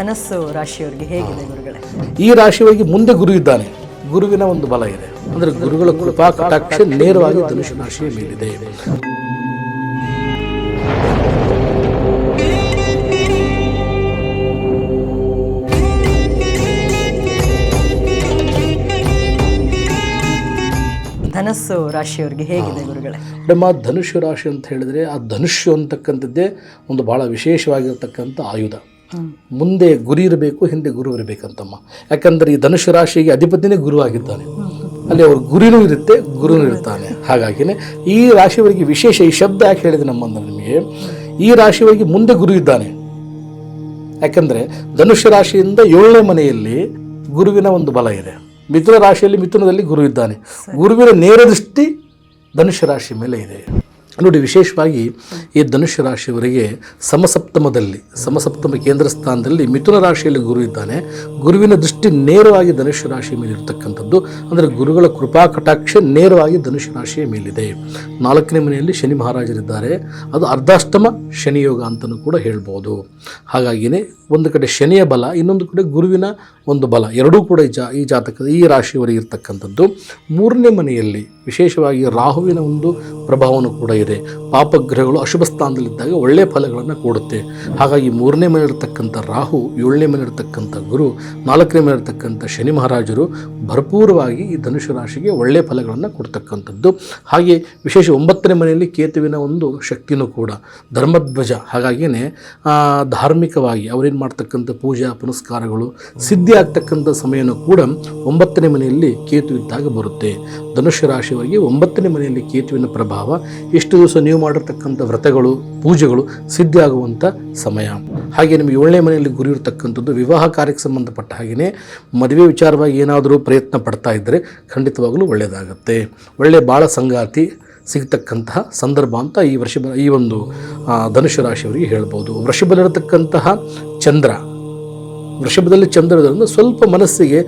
ಧನಸ್ಸು ರಾಶಿಯವರಿಗೆ ಹೇಗಿದೆ ಗುರುಗಳೇ? ಈ ರಾಶಿಯವರಿಗೆ ಮುಂದೆ ಗುರು ಇದ್ದಾನೆ. ಗುರುವಿನ ಒಂದು ಬಲ ಇದೆ, ಅಂದರೆ ಗುರುಗಳ ಕೃಪಾ ಕಟಾಕ್ಷ ನೇರವಾಗಿ ಧನುಷ್ ರಾಶಿಯ ಮೇಲಿದೆ. ಧನಸ್ಸು ರಾಶಿಯವರಿಗೆ ಹೇಗಿದೆ ಗುರುಗಳೇ? ನಮ್ಮ ಧನುಷ್ ರಾಶಿ ಅಂತ ಹೇಳಿದ್ರೆ ಆ ಧನುಷ್ಯು ಅಂತಕ್ಕಂಥದ್ದೇ ಒಂದು ಬಹಳ ವಿಶೇಷವಾಗಿರ್ತಕ್ಕಂಥ ಆಯುಧ. ಮುಂದೆ ಗುರಿ ಇರಬೇಕು, ಹಿಂದೆ ಗುರು ಇರಬೇಕಂತಮ್ಮ. ಯಾಕಂದರೆ ಈ ಧನುಷ್ ರಾಶಿಗೆ ಅಧಿಪತಿನೇ ಗುರು ಆಗಿದ್ದಾನೆ. ಅಲ್ಲಿ ಅವ್ರ ಗುರಿನೂ ಇರುತ್ತೆ, ಗುರುನೂ ಇರ್ತಾನೆ. ಹಾಗಾಗಿನೇ ಈ ರಾಶಿಯವರಿಗೆ ವಿಶೇಷ. ಈ ಶಬ್ದ ಯಾಕೆ ಹೇಳಿದೆ ನಮ್ಮಂದ್ರೆ ನಿಮಗೆ, ಈ ರಾಶಿಯವರಿಗೆ ಮುಂದೆ ಗುರು ಇದ್ದಾನೆ. ಯಾಕಂದರೆ ಧನುಷ್ ರಾಶಿಯಿಂದ 7ನೇ ಮನೆಯಲ್ಲಿ ಗುರುವಿನ ಒಂದು ಬಲ ಇದೆ. ಮಿಥುನ ರಾಶಿಯಲ್ಲಿ ಮಿಥುನದಲ್ಲಿ ಗುರು ಇದ್ದಾನೆ. ಗುರುವಿನ ನೇರ ದೃಷ್ಟಿ ಧನುಷ್ ರಾಶಿ ಮೇಲೆ ಇದೆ. ನೋಡಿ, ವಿಶೇಷವಾಗಿ ಈ ಧನುಷ್ ರಾಶಿಯವರಿಗೆ ಸಮಸಪ್ತಮ ಕೇಂದ್ರ ಸ್ಥಾನದಲ್ಲಿ ಮಿಥುನ ರಾಶಿಯಲ್ಲಿ ಗುರು ಇದ್ದಾನೆ. ಗುರುವಿನ ದೃಷ್ಟಿ ನೇರವಾಗಿ ಧನುಷ್ ರಾಶಿಯ ಮೇಲೆ ಇರತಕ್ಕಂಥದ್ದು. ಅಂದರೆ ಗುರುಗಳ ಕೃಪಾ ಕಟಾಕ್ಷ ನೇರವಾಗಿ ಧನುಷ್ ರಾಶಿಯ ಮೇಲಿದೆ. 4ನೇ ಮನೆಯಲ್ಲಿ ಶನಿ ಮಹಾರಾಜರಿದ್ದಾರೆ. ಅದು ಅರ್ಧಾಷ್ಟಮ ಶನಿ ಯೋಗ ಅಂತಲೂ ಕೂಡ ಹೇಳ್ಬೋದು. ಹಾಗಾಗಿಯೇ ಒಂದು ಕಡೆ ಶನಿಯ ಬಲ, ಇನ್ನೊಂದು ಕಡೆ ಗುರುವಿನ ಒಂದು ಬಲ, ಎರಡೂ ಕೂಡ ಈ ಜಾತಕದ ಈ ರಾಶಿಯವರಿಗೆ ಇರ್ತಕ್ಕಂಥದ್ದು. 3ನೇ ಮನೆಯಲ್ಲಿ ವಿಶೇಷವಾಗಿ ರಾಹುವಿನ ಒಂದು ಪ್ರಭಾವನೂ ಕೂಡ ಇದೆ. ಪಾಪಗ್ರಹಗಳು ಅಶುಭ ಸ್ಥಾನದಲ್ಲಿದ್ದಾಗ ಒಳ್ಳೆಯ ಫಲಗಳನ್ನು ಕೊಡುತ್ತೆ. ಹಾಗಾಗಿ 3ನೇ ಮನೆ ಇರತಕ್ಕಂಥ ರಾಹು, 7ನೇ ಮನೆ ಇರತಕ್ಕಂಥ ಗುರು, 4ನೇ ಮನೆ ಇರತಕ್ಕಂಥ ಶನಿ ಮಹಾರಾಜರು ಭರಪೂರವಾಗಿ ಈ ಧನುಷ್ ರಾಶಿಗೆ ಒಳ್ಳೆಯ ಫಲಗಳನ್ನು ಕೊಡ್ತಕ್ಕಂಥದ್ದು. ಹಾಗೆ ವಿಶೇಷ 9ನೇ ಮನೆಯಲ್ಲಿ ಕೇತುವಿನ ಒಂದು ಶಕ್ತಿನೂ ಕೂಡ ಧರ್ಮಧ್ವಜ. ಹಾಗಾಗಿಯೇ ಧಾರ್ಮಿಕವಾಗಿ ಅವರೇನು ಮಾಡ್ತಕ್ಕಂಥ ಪೂಜಾ ಪುನಸ್ಕಾರಗಳು ಸಿದ್ಧಿ ಆಗ್ತಕ್ಕಂಥ ಸಮಯನೂ ಕೂಡ 9ನೇ ಮನೆಯಲ್ಲಿ ಕೇತು ಇದ್ದಾಗ ಬರುತ್ತೆ. ಧನುಷ್ ರಾಶಿಯವರಿಗೆ 9ನೇ ಮನೆಯಲ್ಲಿ ಕೇತುವಿನ ಪ್ರಭಾವ, ಎಷ್ಟು ದಿವಸ ನೀವು ಮಾಡಿರ್ತಕ್ಕಂಥ ವ್ರತಗಳು ಪೂಜೆಗಳು ಸಿದ್ಧಿ ಆಗುವಂಥ ಸಮಯ. ಹಾಗೆ ನಿಮಗೆ 7ನೇ ಮನೆಯಲ್ಲಿ ಗುರಿ ಇರತಕ್ಕಂಥದ್ದು. ವಿವಾಹ ಕಾರ್ಯಕ್ಕೆ ಸಂಬಂಧಪಟ್ಟ ಹಾಗೆಯೇ ಮದುವೆ ವಿಚಾರವಾಗಿ ಏನಾದರೂ ಪ್ರಯತ್ನ ಪಡ್ತಾ ಇದ್ದರೆ ಖಂಡಿತವಾಗಲೂ ಒಳ್ಳೆಯದಾಗುತ್ತೆ. ಒಳ್ಳೆಯ ಬಾಳ ಸಂಗಾತಿ ಸಿಗ್ತಕ್ಕಂತಹ ಸಂದರ್ಭ ಅಂತ ಈ ಒಂದು ಧನುಷ್ ರಾಶಿಯವರಿಗೆ ಹೇಳ್ಬೋದು. ವೃಷಭದಲ್ಲಿರತಕ್ಕಂತಹ ಚಂದ್ರ, ವೃಷಭದಲ್ಲಿ ಚಂದ್ರ ಇರೋದ್ರಿಂದ ಸ್ವಲ್ಪ ಮನಸ್ಸಿಗೆ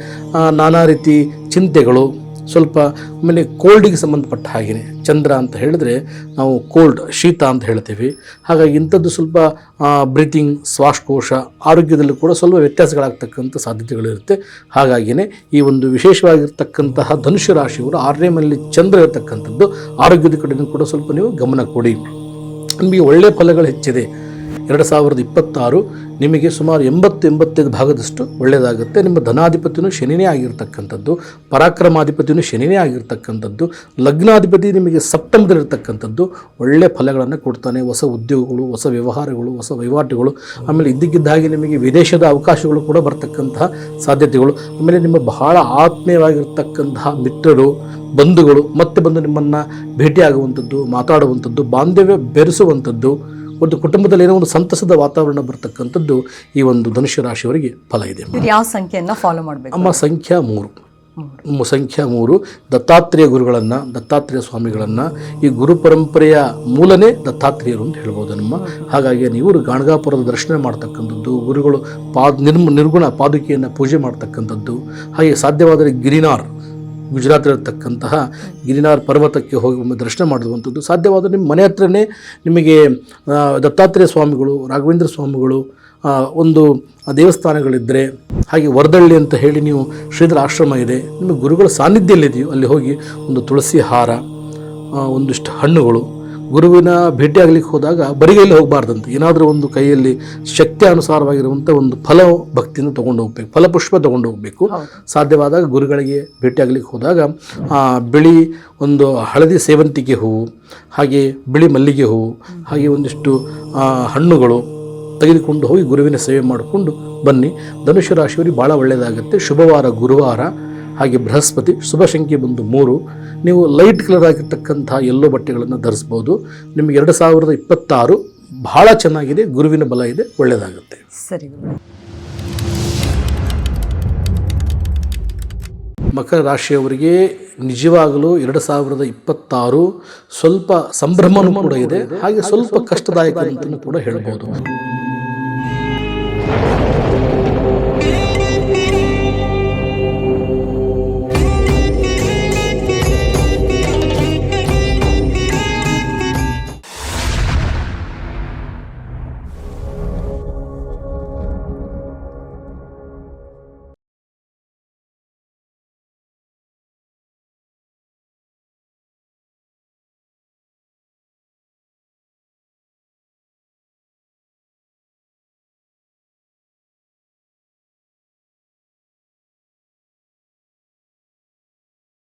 ನಾನಾ ರೀತಿ ಚಿಂತೆಗಳು, ಸ್ವಲ್ಪ ಆಮೇಲೆ ಕೋಲ್ಡಿಗೆ ಸಂಬಂಧಪಟ್ಟ ಹಾಗೆಯೇ ಚಂದ್ರ ಅಂತ ಹೇಳಿದ್ರೆ ನಾವು ಕೋಲ್ಡ್, ಶೀತ ಅಂತ ಹೇಳ್ತೀವಿ. ಹಾಗಾಗಿ ಇಂಥದ್ದು ಸ್ವಲ್ಪ ಬ್ರೀತಿಂಗ್, ಶ್ವಾಸಕೋಶ ಆರೋಗ್ಯದಲ್ಲೂ ಕೂಡ ಸ್ವಲ್ಪ ವ್ಯತ್ಯಾಸಗಳಾಗ್ತಕ್ಕಂಥ ಸಾಧ್ಯತೆಗಳಿರುತ್ತೆ. ಹಾಗಾಗಿಯೇ ಈ ಒಂದು ವಿಶೇಷವಾಗಿರ್ತಕ್ಕಂತಹ ಧನುಷ್ ರಾಶಿಯವರು 6ನೇ ಮನೆಯಲ್ಲಿ ಚಂದ್ರ ಇರತಕ್ಕಂಥದ್ದು. ಆರೋಗ್ಯದ ಕಡೆಯೂ ಕೂಡ ಸ್ವಲ್ಪ ನೀವು ಗಮನ ಕೊಡಿ. ನಿಮಗೆ ಒಳ್ಳೆಯ ಫಲಗಳು ಹೆಚ್ಚಿದೆ. 2026 ನಿಮಗೆ ಸುಮಾರು 80-85 ಭಾಗದಷ್ಟು ಒಳ್ಳೆಯದಾಗುತ್ತೆ. ನಿಮ್ಮ ಧನಾಧಿಪತಿಯೂ ಶನಿನೇ ಆಗಿರ್ತಕ್ಕಂಥದ್ದು, ಪರಾಕ್ರಮಾಧಿಪತಿಯೂ ಶನಿನೇ ಆಗಿರ್ತಕ್ಕಂಥದ್ದು, ಲಗ್ನಾಧಿಪತಿ ನಿಮಗೆ ಸಪ್ತಮದಲ್ಲಿರ್ತಕ್ಕಂಥದ್ದು. ಒಳ್ಳೆಯ ಫಲಗಳನ್ನು ಕೊಡ್ತಾನೆ. ಹೊಸ ಉದ್ಯೋಗಗಳು, ಹೊಸ ವ್ಯವಹಾರಗಳು, ಹೊಸ ವಹಿವಾಟುಗಳು, ಆಮೇಲೆ ಇದ್ದಕ್ಕಿದ್ದ ಹಾಗೆ ನಿಮಗೆ ವಿದೇಶದ ಅವಕಾಶಗಳು ಕೂಡ ಬರ್ತಕ್ಕಂತಹ ಸಾಧ್ಯತೆಗಳು. ಆಮೇಲೆ ನಿಮ್ಮ ಬಹಳ ಆತ್ಮೀಯವಾಗಿರ್ತಕ್ಕಂತಹ ಮಿತ್ರರು, ಬಂಧುಗಳು ಮತ್ತೆ ಬಂದು ನಿಮ್ಮನ್ನು ಭೇಟಿಯಾಗುವಂಥದ್ದು, ಮಾತಾಡುವಂಥದ್ದು, ಬಾಂಧವ್ಯ ಬೆರೆಸುವಂಥದ್ದು, ಒಂದು ಕುಟುಂಬದಲ್ಲಿ ಏನೋ ಒಂದು ಸಂತಸದ ವಾತಾವರಣ ಬರ್ತಕ್ಕಂಥದ್ದು ಈ ಒಂದು ಧನುಷ್ ರಾಶಿಯವರಿಗೆ ಫಲ ಇದೆ. ಯಾವ ಸಂಖ್ಯೆಯನ್ನು ಫಾಲೋ ಮಾಡಬೇಕು? ನಮ್ಮ ಸಂಖ್ಯಾ 3 ದತ್ತಾತ್ರೇಯ ಗುರುಗಳನ್ನು, ದತ್ತಾತ್ರೇಯ ಸ್ವಾಮಿಗಳನ್ನು, ಈ ಗುರು ಪರಂಪರೆಯ ಮೂಲನೇ ದತ್ತಾತ್ರೇಯರು ಅಂತ ಹೇಳ್ಬೋದು ನಮ್ಮ. ಹಾಗಾಗಿ ನೀವು ಗಾಣಗಾಪುರದ ದರ್ಶನ ಮಾಡ್ತಕ್ಕಂಥದ್ದು, ಗುರುಗಳು ನಿರ್ಗುಣ ಪಾದುಕೆಯನ್ನು ಪೂಜೆ ಮಾಡ್ತಕ್ಕಂಥದ್ದು. ಹಾಗೆ ಸಾಧ್ಯವಾದರೆ ಗಿರಿನಾರ್, ಗುಜರಾತಿರತಕ್ಕಂತಹ ಗಿರಿನಾರ್ ಪರ್ವತಕ್ಕೆ ಹೋಗಿ ಒಮ್ಮೆ ದರ್ಶನ ಮಾಡುವಂಥದ್ದು. ಸಾಧ್ಯವಾದರೆ ನಿಮ್ಮ ಮನೆ ಹತ್ರನೇ ನಿಮಗೆ ದತ್ತಾತ್ರೇಯ ಸ್ವಾಮಿಗಳು, ರಾಘವೇಂದ್ರ ಸ್ವಾಮಿಗಳು ಒಂದು ದೇವಸ್ಥಾನಗಳಿದ್ದರೆ, ಹಾಗೆ ವರದಳ್ಳಿ ಅಂತ ಹೇಳಿ ನೀವು ಶ್ರೀಧರ ಆಶ್ರಮ ಇದೆ, ನಿಮ್ಮ ಗುರುಗಳ ಸಾನ್ನಿಧ್ಯದಲ್ಲಿದೆಯೋ ಅಲ್ಲಿ ಹೋಗಿ ಒಂದು ತುಳಸಿ ಹಾರ, ಒಂದಿಷ್ಟು ಹಣ್ಣುಗಳು, ಗುರುವಿನ ಭೇಟಿಯಾಗಲಿಕ್ಕೆ ಹೋದಾಗ ಬರಿಗೈಯಲ್ಲಿ ಹೋಗಬಾರ್ದಂತೆ. ಏನಾದರೂ ಒಂದು ಕೈಯಲ್ಲಿ ಶಕ್ತಿ ಅನುಸಾರವಾಗಿರುವಂಥ ಒಂದು ಫಲ ಭಕ್ತಿಯನ್ನು ತೊಗೊಂಡು ಹೋಗ್ಬೇಕು, ಫಲಪುಷ್ಪ ತೊಗೊಂಡು ಹೋಗಬೇಕು. ಸಾಧ್ಯವಾದಾಗ ಗುರುಗಳಿಗೆ ಭೇಟಿಯಾಗಲಿಕ್ಕೆ ಹೋದಾಗ ಬಿಳಿ ಒಂದು ಹಳದಿ ಸೇವಂತಿಗೆ ಹೂವು, ಹಾಗೆ ಬಿಳಿ ಮಲ್ಲಿಗೆ ಹೂವು, ಹಾಗೆ ಒಂದಿಷ್ಟು ಹಣ್ಣುಗಳು ತೆಗೆದುಕೊಂಡು ಹೋಗಿ ಗುರುವಿನ ಸೇವೆ ಮಾಡಿಕೊಂಡು ಬನ್ನಿ. ಧನುಷ್ ರಾಶಿಯವರಿಗೆ ಭಾಳ ಒಳ್ಳೆಯದಾಗುತ್ತೆ. ಶುಭವಾರ ಗುರುವಾರ, ಹಾಗೆ ಬೃಹಸ್ಪತಿ, ಶುಭ ಸಂಖ್ಯೆ ಬಂದು 3. ನೀವು ಲೈಟ್ ಕಲರ್ ಆಗಿರ್ತಕ್ಕಂಥ ಎಲ್ಲೋ ಬಟ್ಟೆಗಳನ್ನು ಧರಿಸ್ಬೋದು. ನಿಮಗೆ 2026 ಬಹಳ ಚೆನ್ನಾಗಿದೆ. ಗುರುವಿನ ಬಲ ಇದೆ, ಒಳ್ಳೆಯದಾಗುತ್ತೆ. ಸರಿ. ಮಕರ ರಾಶಿಯವರಿಗೆ ನಿಜವಾಗಲೂ 2026 ಸ್ವಲ್ಪ ಸಂಭ್ರಮನೂ ಕೂಡ ಇದೆ, ಹಾಗೆ ಸ್ವಲ್ಪ ಕಷ್ಟದಾಯಕ ಅಂತಲೂ ಕೂಡ ಹೇಳ್ಬೋದು.